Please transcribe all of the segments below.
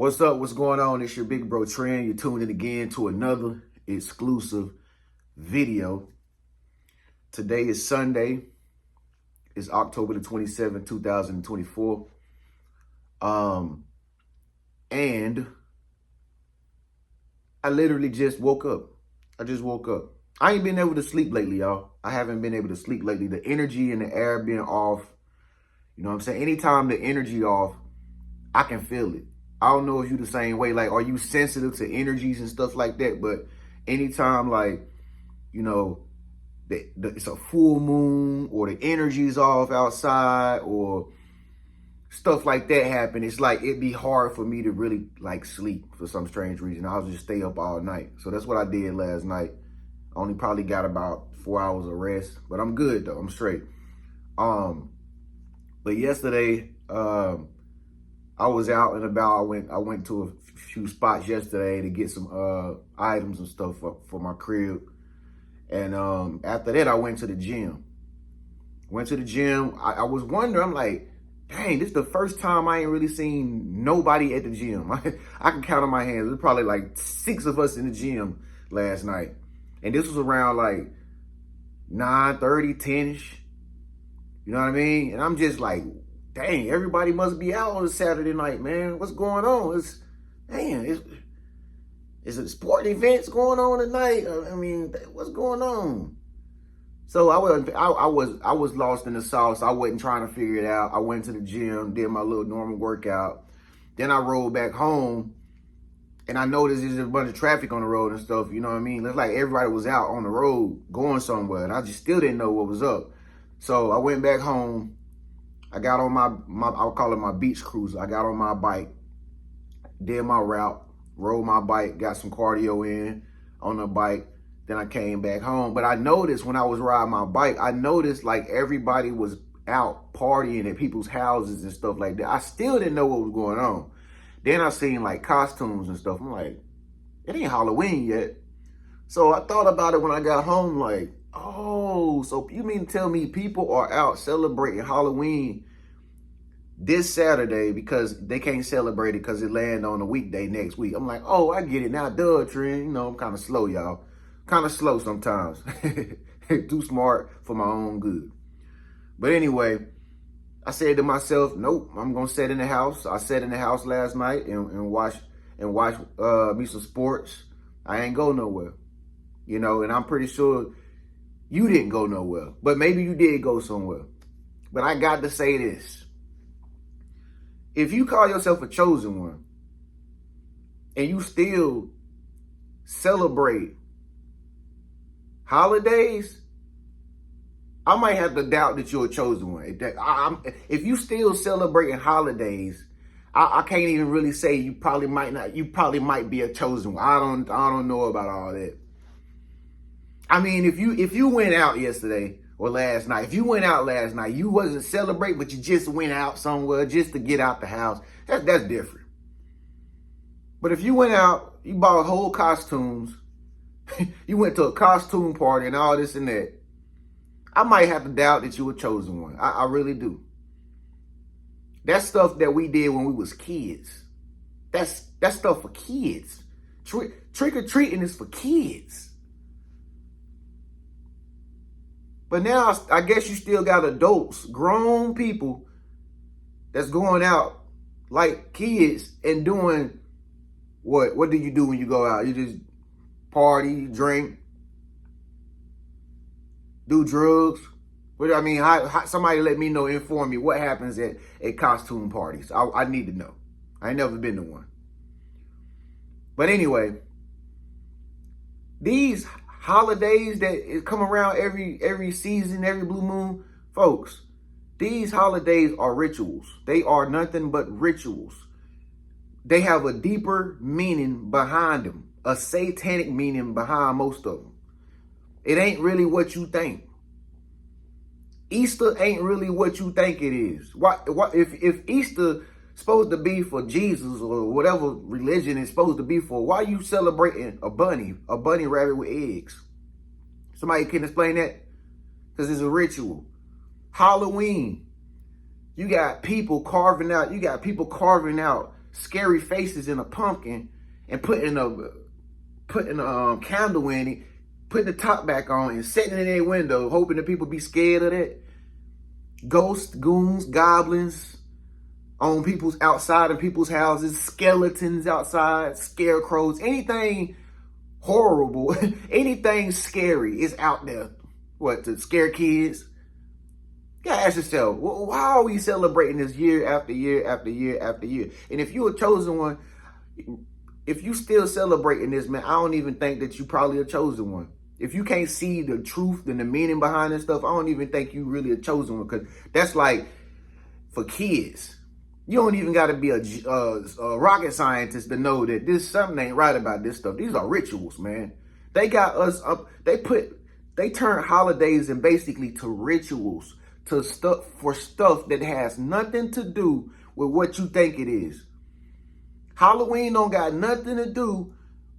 What's up? What's going on? It's your big bro Trend. You're tuning in again to another exclusive video. Today is Sunday. It's October the 27th, 2024. And I literally just woke up. I just woke up. I ain't been able to sleep lately, y'all. I haven't been able to sleep lately. The energy in the air being off. You know what I'm saying? Anytime the energy off, I can feel it. I don't know if you the same way. Like, are you sensitive to energies and stuff like that? But anytime, like, you know, it's a full moon or the energy's off outside or stuff like that happen, it's like it'd be hard for me to really like sleep for some strange reason. I'll just stay up all night. So that's what I did last night. I only probably got about 4 hours of rest, but I'm good though. I'm straight. But yesterday, I was out and about. I went to a few spots yesterday to get some items and stuff for my crib. And after that, I went to the gym. I was wondering, I'm like, dang, this is the first time I ain't really seen nobody at the gym. I can count on my hands. There's probably like 6 of us in the gym last night. And this was around like 9:30, 10-ish. You know what I mean? And I'm just like, dang, everybody must be out on a Saturday night, man. What's going on? Is it sporting events going on tonight? I mean, what's going on? So I was lost in the sauce. I wasn't trying to figure it out. I went to the gym, did my little normal workout. Then I rolled back home and I noticed there's a bunch of traffic on the road and stuff. You know what I mean? It's like everybody was out on the road going somewhere and I just still didn't know what was up. So I went back home. I got on my I'll call it my beach cruiser. I got on my bike, did my route, rode my bike, got some cardio in on the bike. Then I came back home. But I noticed when I was riding my bike, I noticed like everybody was out partying at people's houses and stuff like that. I still didn't know what was going on. Then I seen like costumes and stuff. I'm like, it ain't Halloween yet. So I thought about it when I got home, like, oh, so you mean to tell me people are out celebrating Halloween this Saturday because they can't celebrate it because it land on a weekday next week? I'm like, oh, I get it now. Duh, Trent. You know, I'm kind of slow, y'all. Kind of slow sometimes. Too smart for my own good. But anyway, I said to myself, nope, I'm going to sit in the house. I sat in the house last night and watch me some sports. I ain't go nowhere. You know, and I'm pretty sure you didn't go nowhere, but maybe you did go somewhere. But I got to say this. If you call yourself a chosen one and you still celebrate holidays, I might have to doubt that you're a chosen one. If you still celebrating holidays, I can't even really say you probably might be a chosen one. I don't know about all that. I mean, if you went out yesterday or last night, if you went out last night, you wasn't celebrating, but you just went out somewhere just to get out the house, that's different. But if you went out, you bought whole costumes, you went to a costume party and all this and that, I might have to doubt that you were chosen one. I really do. That's stuff that we did when we was kids. That's stuff for kids. Trick-or-treating is for kids. But now I guess you still got adults, grown people that's going out like kids and doing what? What do you do when you go out? You just party, drink, do drugs. What I mean, how somebody let me know, inform me what happens at costume parties. I need to know. I ain't never been to one. But anyway, these holidays that come around every season, every blue moon, folks, these holidays are rituals. They are nothing but rituals. They have a deeper meaning behind them, a satanic meaning behind most of them. It ain't really what you think. Easter ain't really what you think it is. If Easter supposed to be for Jesus or whatever religion is supposed to be for, why are you celebrating a bunny rabbit with eggs? Somebody can explain that? Because it's a ritual. Halloween, you got people carving out scary faces in a pumpkin and putting a candle in it, putting the top back on and setting it in their window, hoping that people be scared of that. Ghosts, goons, goblins on people's outside in people's houses, skeletons outside, scarecrows, anything horrible, anything scary is out there. What, to scare kids? You gotta ask yourself, why are we celebrating this year after year after year after year? And if you're a chosen one, if you still celebrating this, man, I don't even think that you probably a chosen one. If you can't see the truth and the meaning behind this stuff, I don't even think you really a chosen one, because that's like for kids. You don't even got to be a rocket scientist to know that something ain't right about this stuff. These are rituals, man. They got us up. They turn holidays and basically to rituals, to stuff that has nothing to do with what you think it is. Halloween don't got nothing to do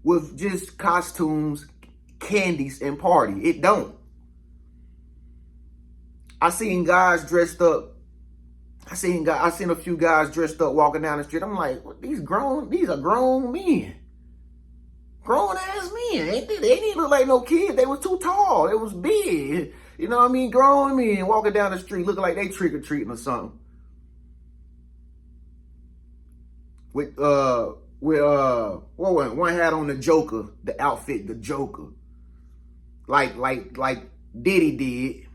with just costumes, candies, and party. It don't. I seen guys dressed up. I seen a few guys dressed up walking down the street. I'm like, these are grown men. Grown ass men. They didn't look like no kids. They was too tall. It was big. You know what I mean? Grown men walking down the street looking like they trick-or-treating or something. With one had on the Joker, the outfit, the Joker. Like Diddy did.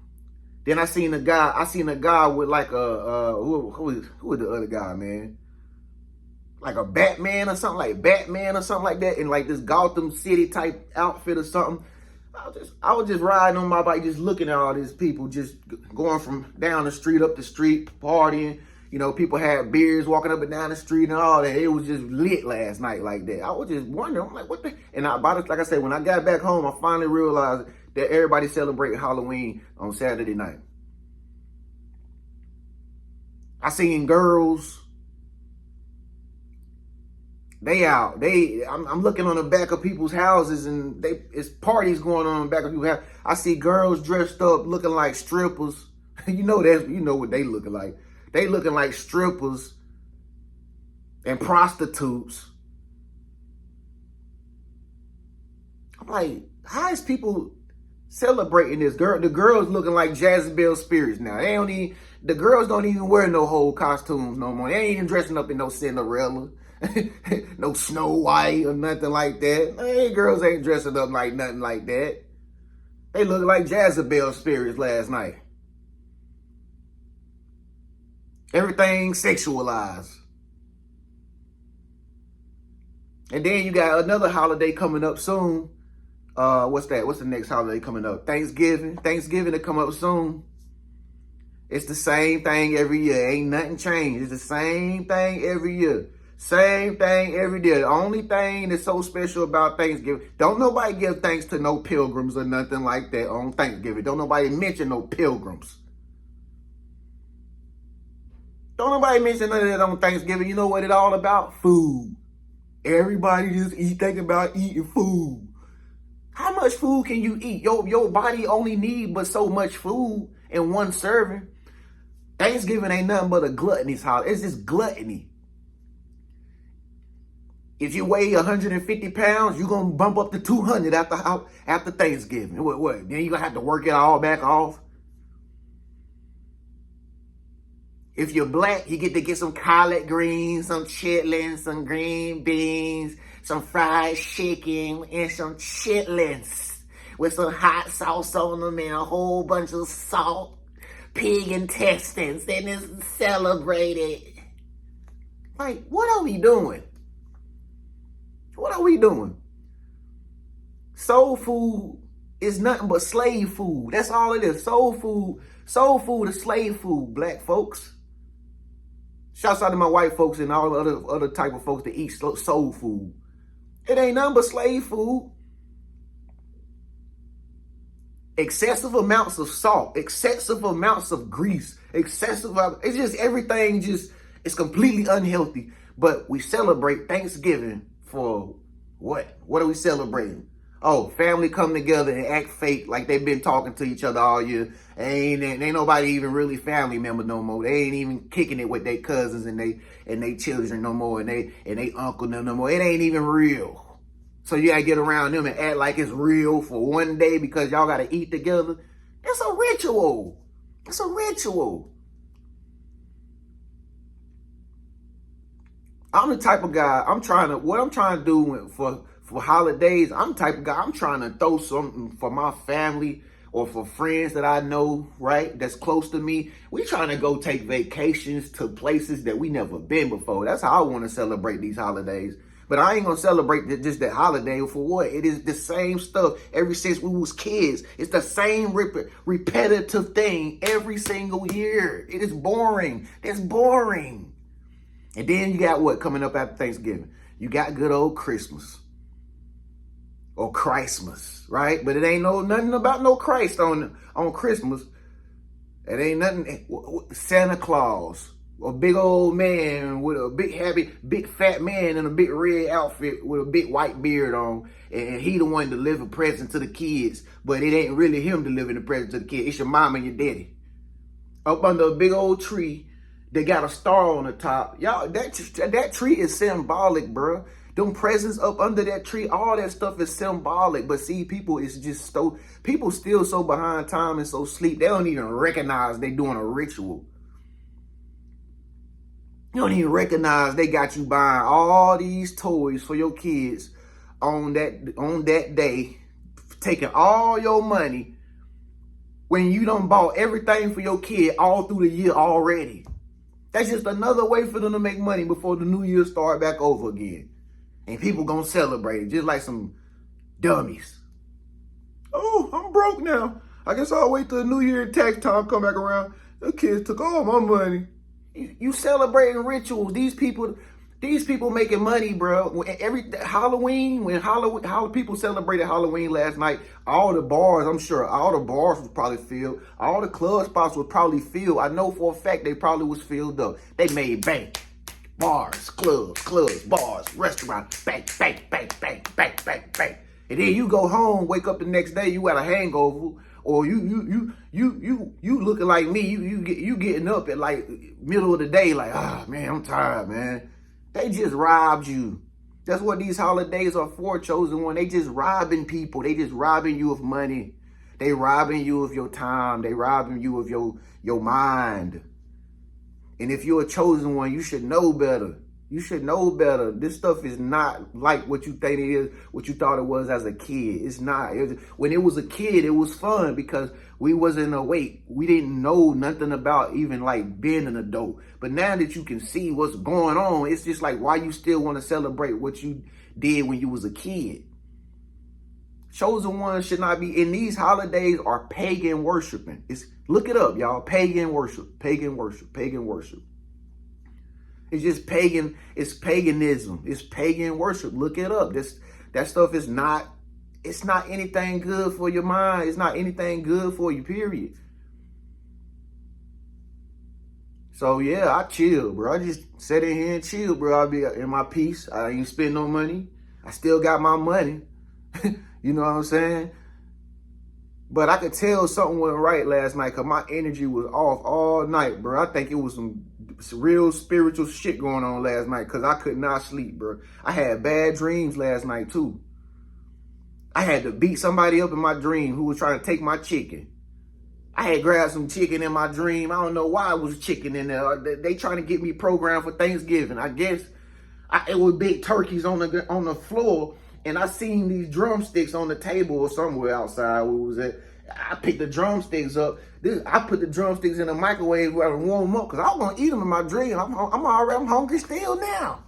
Then I seen a guy with like who was the other guy, man? Like a Batman or something like that, in like this Gotham City type outfit or something. I was just riding on my bike, just looking at all these people, just going from down the street, up the street, partying. You know, people had beers walking up and down the street and all that. It was just lit last night like that. I was just wondering, I'm like, what the? And like I said, when I got back home, I finally realized that everybody celebrated Halloween on Saturday night. I seen girls. I'm looking on the back of people's houses, and it's parties going on in the back of people's houses. I see girls dressed up looking like strippers. You know what they looking like. They looking like strippers and prostitutes. I'm like, how is people celebrating this? The girls looking like Jezebel spirits now. The girls don't even wear no whole costumes no more. They ain't even dressing up in no Cinderella, no Snow White or nothing like that. Hey, girls ain't dressing up like nothing like that. They look like Jezebel spirits last night. Everything sexualized. And then you got another holiday coming up soon. What's that? What's the next holiday coming up? Thanksgiving. Thanksgiving to come up soon. It's the same thing every year. Ain't nothing changed. It's the same thing every year. Same thing every day. The only thing that's so special about Thanksgiving, don't nobody give thanks to no pilgrims or nothing like that on Thanksgiving. Don't nobody mention no pilgrims. Don't nobody mention none of that on Thanksgiving. You know what it's all about? Food. Everybody just think about eating food. How much food can you eat? Your body only need but so much food in one serving. Thanksgiving ain't nothing but a gluttony's holiday. It's just gluttony. If you weigh 150 pounds, you're going to bump up to 200 after Thanksgiving. What? Then you're going to have to work it all back off. If you're black, you get to get some collard greens, some chitlins, some green beans, some fried chicken, and some chitlins with some hot sauce on them and a whole bunch of salt, pig intestines, and it's celebrated. Like, what are we doing? What are we doing? Soul food is nothing but slave food. That's all it is. Soul food is slave food, black folks. Shouts out to my white folks and all the other type of folks that eat soul food. It ain't nothing but slave food. Excessive amounts of salt, excessive amounts of grease, it's just everything it's completely unhealthy. But we celebrate Thanksgiving for what? What are we celebrating? Oh, family come together and act fake like they've been talking to each other all year. Ain't nobody even really family member no more. They ain't even kicking it with their cousins and they children no more, and they uncle no more. It ain't even real. So you gotta get around them and act like it's real for one day because y'all gotta eat together. It's a ritual. It's a ritual. I'm the type of guy, what I'm trying to do for holidays, I'm the type of guy, I'm trying to throw something for my family or for friends that I know, right, that's close to me. We trying to go take vacations to places that we never been before. That's how I want to celebrate these holidays. But I ain't going to celebrate just that holiday for what? It is the same stuff ever since we was kids. It's the same repetitive thing every single year. It is boring. It's boring. And then you got what coming up after Thanksgiving? You got good old Christmas. Or Christmas, right? But it ain't nothing about no Christ on Christmas. It ain't nothing. Santa Claus, a big old man with a big fat man in a big red outfit with a big white beard on, and he the one delivering presents to the kids. But it ain't really him delivering the present to the kids. It's your mom and your daddy. Up under a big old tree, they got a star on the top. Y'all, that tree is symbolic, bro. Them presents up under that tree, all that stuff is symbolic. But see, people still so behind time and so sleep, they don't even recognize they doing a ritual. You don't even recognize they got you buying all these toys for your kids on that day, taking all your money when you done bought everything for your kid all through the year already. That's just another way for them to make money before the new year start back over again. And people gonna celebrate it just like some dummies. Oh, I'm broke now. I guess I'll wait till the new year tax time come back around. The kids took all my money. You celebrating rituals. These people making money, bro. Every Halloween, when people celebrated Halloween last night, all the bars, I'm sure, all the bars was probably filled. All the club spots was probably filled. I know for a fact they probably was filled up. They made bank. Bars, clubs, bars, restaurants, bang, bang, bang, bang, bang, bang, bang. And then you go home, wake up the next day, you got a hangover, or you looking like me, you getting up at like middle of the day, like, man, I'm tired, man. They just robbed you. That's what these holidays are for, chosen one. They just robbing people. They just robbing you of money. They robbing you of your time. They robbing you of your mind. And if you're a chosen one, you should know better. You should know better. This stuff is not like what you think it is, what you thought it was as a kid. It's not. When it was a kid, it was fun because we wasn't awake. We didn't know nothing about even like being an adult. But now that you can see what's going on, it's just like, why you still want to celebrate what you did when you was a kid? Chosen ones should not be, in these holidays are pagan worshiping. Look it up, y'all. Pagan worship, pagan worship, pagan worship. It's just pagan, it's paganism. It's pagan worship. Look it up. That stuff is not, it's not anything good for your mind. It's not anything good for you, period. So yeah, I chill, bro. I just sit in here and chill, bro. I'll be in my peace. I ain't spend no money. I still got my money. You know what I'm saying? But I could tell something went right last night because my energy was off all night, bro. I think it was some real spiritual shit going on last night because I could not sleep, bro. I had bad dreams last night, too. I had to beat somebody up in my dream who was trying to take my chicken. I had grabbed some chicken in my dream. I don't know why it was chicken in there. They trying to get me programmed for Thanksgiving. I guess it was big turkeys on the floor. And I seen these drumsticks on the table or somewhere outside where it was at. I picked the drumsticks up. I put the drumsticks in the microwave where I warm them up because I was gonna eat them in my dream. I'm hungry still now.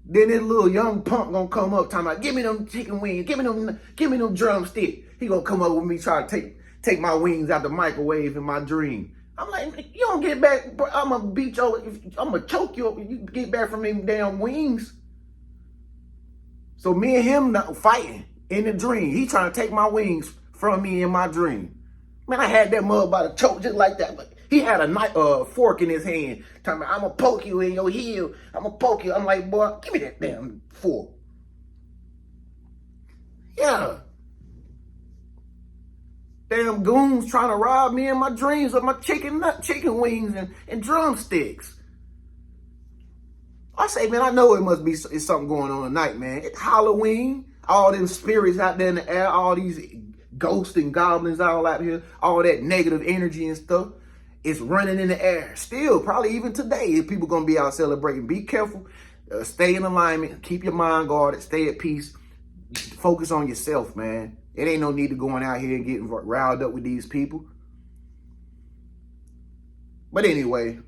Then this little young punk gonna come up talking about, give me them chicken wings, give me them drumsticks. He gonna come up with me trying to take my wings out the microwave in my dream. I'm like, you don't get back, bro, I'm gonna beat you, I'm gonna choke you up if you get back from them damn wings. So me and him not fighting in the dream. He trying to take my wings from me in my dream. Man, I had that mug by the choke just like that. But he had a fork in his hand. Talking about, I'm going to poke you in your heel. I'm going to poke you. I'm like, boy, give me that damn fork. Yeah. Damn goons trying to rob me in my dreams of my chicken wings and drumsticks. I say, man, I know it must be it's something going on tonight, man. It's Halloween. All them spirits out there in the air, all these ghosts and goblins all out here, all that negative energy and stuff. It's running in the air. Still, probably even today, people going to be out celebrating. Be careful. Stay in alignment. Keep your mind guarded. Stay at peace. Focus on yourself, man. It ain't no need to going out here and getting riled up with these people. But anyway,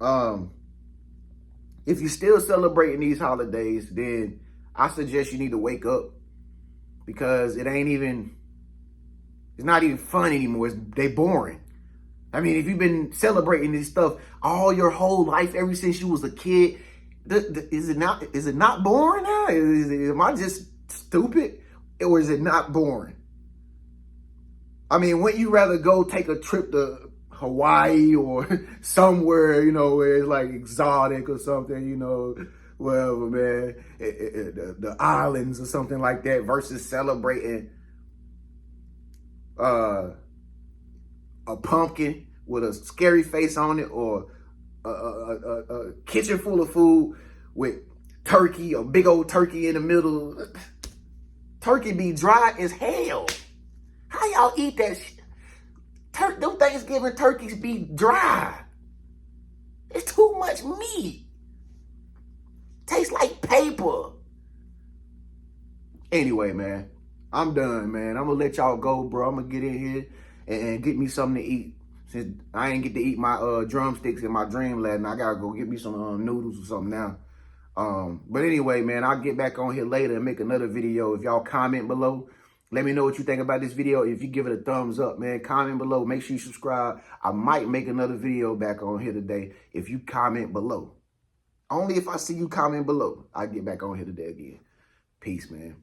if you're still celebrating these holidays, then I suggest you need to wake up, because it's not even fun anymore. They boring. I mean, if you've been celebrating this stuff all your whole life, ever since you was a kid, is it not boring now? Am I just stupid, or is it not boring? I mean, wouldn't you rather go take a trip to Hawaii or somewhere, where it's like exotic or something, wherever, man, the islands or something like that, versus celebrating a pumpkin with a scary face on it, or a kitchen full of food with turkey, a big old turkey in the middle. Turkey be dry as hell. How y'all eat that shit? Them Thanksgiving turkeys be dry. It's too much meat. Tastes like paper. Anyway, man, I'm done, man. I'm gonna let y'all go, bro. I'm gonna get in here and get me something to eat. Since I ain't get to eat my drumsticks in my dream last night, I gotta go get me some noodles or something now. But anyway, man, I'll get back on here later and make another video. If y'all comment below, let me know what you think about this video. If you give it a thumbs up, man, comment below. Make sure you subscribe. I might make another video back on here today if you comment below. Only if I see you comment below, I get back on here today again. Peace, man.